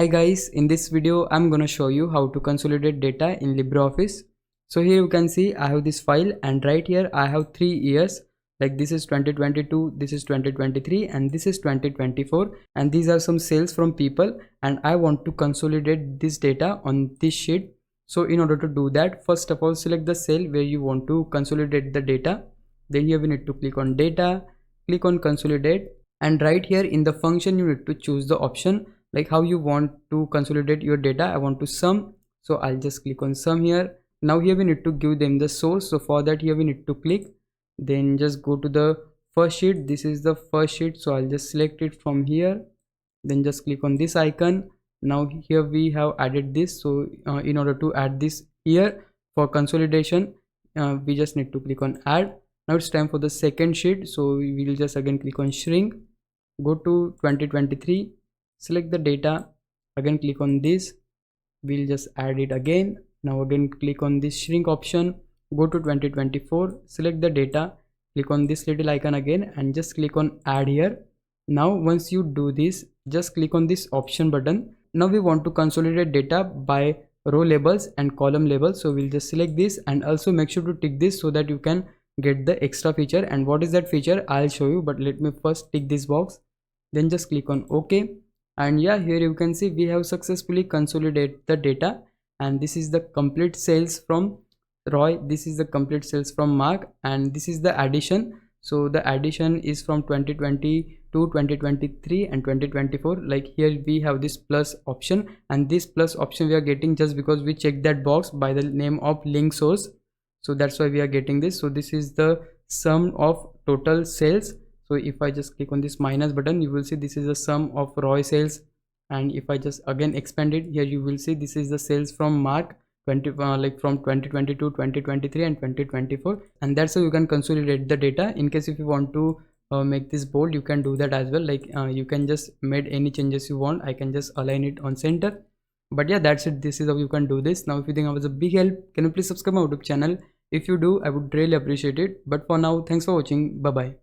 Hi guys, in this video I'm gonna show you how to consolidate data in LibreOffice. So here you can see I have this file and right here I have 3 years, like this is 2022, this is 2023 and this is 2024, and these are some sales from people and I want to consolidate this data on this sheet. So in order to do that, first of all select the cell where you want to consolidate the data. Then here we need to click on data, click on consolidate, and right here in the function you need to choose the option like how you want to consolidate your data. I want to sum, so I'll just click on sum here. Now here we need to give them the source, so for that here we need to click, then just go to the first sheet. This is the first sheet, so I'll just select it from here, then just click on this icon. Now here we have added this, so in order to add this here for consolidation, we just need to click on add. Now it's time for the second sheet, so we will just again click on shrink, go to 2023, select the data, again click on this, we'll just add it again. Now again click on this shrink option, go to 2024, select the data, click on this little icon again and just click on add here. Now once you do this, just click on this option button. Now we want to consolidate data by row labels and column labels, so we'll just select this and also make sure to tick this so that you can get the extra feature. And what is that feature, I'll show you, but let me first tick this box, then just click on OK. And yeah, here you can see we have successfully consolidated the data, and this is the complete sales from Roy, this is the complete sales from Mark, and this is the addition. So the addition is from 2020 to 2023 and 2024. Like here we have this plus option, and this plus option we are getting just because we checked that box by the name of link source, so that's why we are getting this. So this is the sum of total sales. So if I just click on this minus button, you will see this is the sum of Roy sales, and if I just again expand it, here you will see this is the sales from Mark 20 like from 2022, 2023 and 2024. And that's how you can consolidate the data. In case if you want to make this bold, you can do that as well. Like you can just make any changes you want. I can just align it on center. But yeah, that's it. This is how you can do this. Now if you think I was a big help, can you please subscribe my YouTube channel? If you do, I would really appreciate it. But for now, thanks for watching. Bye bye.